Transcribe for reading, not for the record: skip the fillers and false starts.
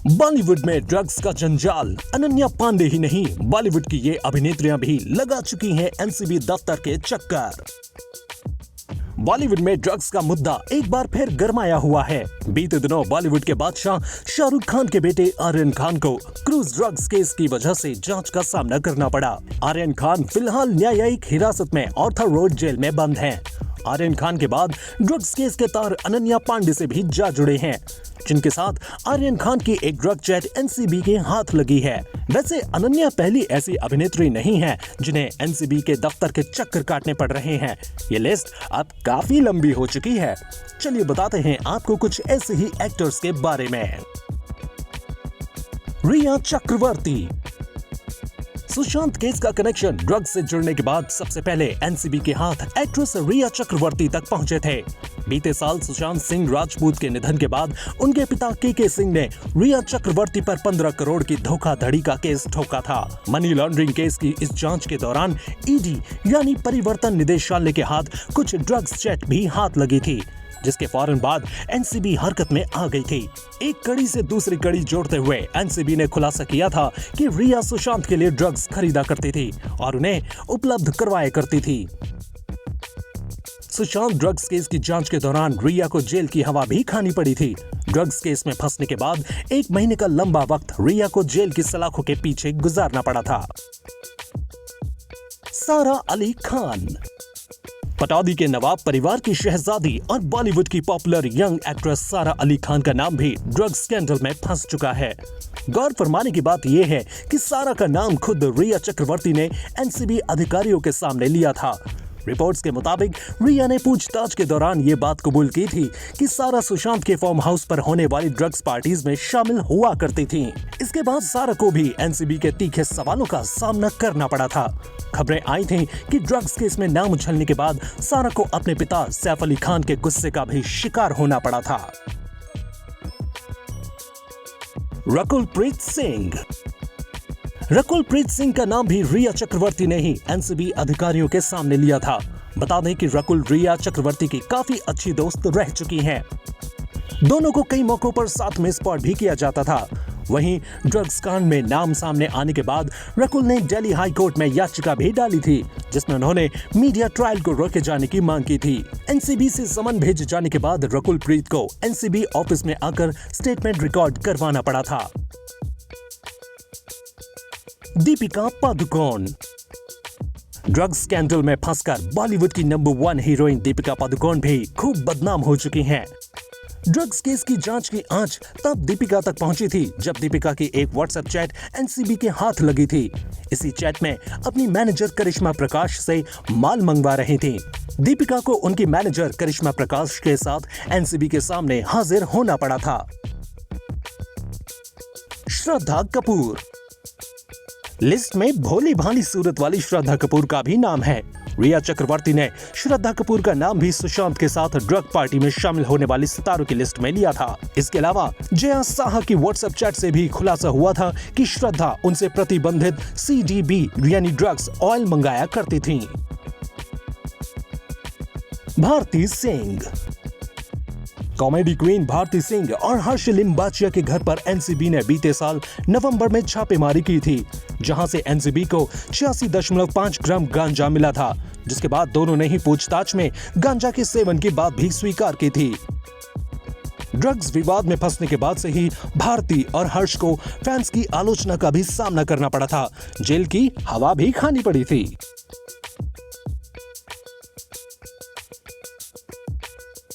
बॉलीवुड में ड्रग्स का जंजाल अनन्या पांडे ही नहीं, बॉलीवुड की ये अभिनेत्रियां भी लगा चुकी हैं एनसीबी दफ्तर के चक्कर। बॉलीवुड में ड्रग्स का मुद्दा एक बार फिर गरमाया हुआ है। बीते दिनों बॉलीवुड के बादशाह शाहरुख खान के बेटे आर्यन खान को क्रूज ड्रग्स केस की वजह से जांच का सामना करना पड़ा। आर्यन खान फिलहाल न्यायिक हिरासत में ऑर्थर रोड जेल में बंद हैं। आर्यन खान के बाद ड्रग्स केस के तार अनन्या पांडे से भी जा जुड़े हैं, जिनके साथ आर्यन खान की एक ड्रग चैट एनसीबी के हाथ लगी है। वैसे अनन्या पहली ऐसी अभिनेत्री नहीं है जिन्हें एनसीबी के दफ्तर के चक्कर काटने पड़ रहे हैं। ये लिस्ट अब काफी लंबी हो चुकी है। चलिए बताते हैं आपको कुछ ऐसे ही एक्टर्स के बारे में। रिया चक्रवर्ती। सुशांत केस का कनेक्शन ड्रग्स से जुड़ने के बाद सबसे पहले एनसीबी के हाथ एक्ट्रेस रिया चक्रवर्ती तक पहुंचे थे। बीते साल सुशांत सिंह राजपूत के निधन के बाद उनके पिता के सिंह ने रिया चक्रवर्ती पर 15 करोड़ की धोखाधड़ी का केस ठोका था। मनी लॉन्ड्रिंग केस की इस जांच के दौरान ईडी यानी परिवर्तन निदेशालय के हाथ कुछ ड्रग्स चैट भी हाथ लगी थी, जिसके फौरन बाद एनसीबी हरकत में आ गई थी। एक कड़ी से दूसरी कड़ी जोड़ते हुए एनसीबी ने खुलासा किया था कि रिया सुशांत के लिए ड्रग्स खरीदा करती थी और उन्हें उपलब्ध करवाया करती थी। सुशांत ड्रग्स केस की जांच के दौरान रिया को जेल की हवा भी खानी पड़ी थी। ड्रग्स केस में फंसने के बाद 1 महीने का लंबा वक्त रिया को जेल की सलाखों के पीछे गुजारना पड़ा था। सारा अली खान। पटौदी के नवाब परिवार की शहजादी और बॉलीवुड की पॉपुलर यंग एक्ट्रेस सारा अली खान का नाम भी ड्रग्स स्कैंडल में फंस चुका है। गौर फरमाने की बात यह है कि सारा का नाम खुद रिया चक्रवर्ती ने एनसीबी अधिकारियों के सामने लिया था। रिपोर्ट्स के मुताबिक रिया ने पूछताछ के दौरान ये बात कबूल की थी कि सारा सुशांत के फार्म हाउस पर होने वाली ड्रग्स पार्टीज में शामिल हुआ करती थी। इसके बाद सारा को भी एनसीबी के तीखे सवालों का सामना करना पड़ा था। खबरें आई थीं कि ड्रग्स केस में नाम उछलने के बाद सारा को अपने पिता सैफ अली खान के गुस्से का भी शिकार होना पड़ा था। रकुलप्रीत सिंह। रकुलप्रीत सिंह का नाम भी रिया चक्रवर्ती ने ही एनसीबी अधिकारियों के सामने लिया था। बता दें कि रकुल रिया चक्रवर्ती की काफी अच्छी दोस्त रह चुकी हैं। दोनों को कई मौकों पर साथ में स्पॉट भी किया जाता था। वहीं ड्रग्स कांड में नाम सामने आने के बाद रकुल ने दिल्ली हाई कोर्ट में याचिका भी डाली थी, जिसमें उन्होंने मीडिया ट्रायल को रोके जाने की मांग की थी। एनसीबी से समन भेजे जाने के बाद रकुलप्रीत को एनसीबी ऑफिस में आकर स्टेटमेंट रिकॉर्ड करवाना पड़ा था। दीपिका पादुकोण। ड्रग्स स्कैंडल में फंसकर बॉलीवुड की नंबर 1 हीरोइन दीपिका पादुकोण भी खूब बदनाम हो चुकी हैं। ड्रग्स केस की जांच की आंच तब दीपिका तक पहुंची थी जब दीपिका की एक व्हाट्सएप चैट एनसीबी के हाथ लगी थी। इसी चैट में अपनी मैनेजर करिश्मा प्रकाश से माल मंगवा रही थी। दीपिका को उनकी मैनेजर करिश्मा प्रकाश के साथ एनसीबी के सामने हाजिर होना पड़ा था। श्रद्धा कपूर। लिस्ट में भोली भाली सूरत वाली श्रद्धा कपूर का भी नाम है। रिया चक्रवर्ती ने श्रद्धा कपूर का नाम भी सुशांत के साथ ड्रग पार्टी में शामिल होने वाली सितारों की लिस्ट में लिया था। इसके अलावा जया साहा की व्हाट्सएप चैट से भी खुलासा हुआ था कि श्रद्धा उनसे प्रतिबंधित CDB यानी ड्रग्स ऑयल मंगाया करती थी। भारती सिंह। कॉमेडी क्वीन भारती सिंह और हर्ष लिम्बाचिया के घर पर एनसीबी ने बीते साल नवंबर में छापेमारी की थी, जहां से एनसीबी को 86.5 ग्राम गांजा मिला था, जिसके बाद दोनों ने ही पूछताछ में गांजा के सेवन की बात भी स्वीकार की थी। ड्रग्स विवाद में फंसने के बाद से ही भारती और हर्ष को फैंस की आलोचना का भी सामना करना पड़ा था। जेल की हवा भी खानी पड़ी थी।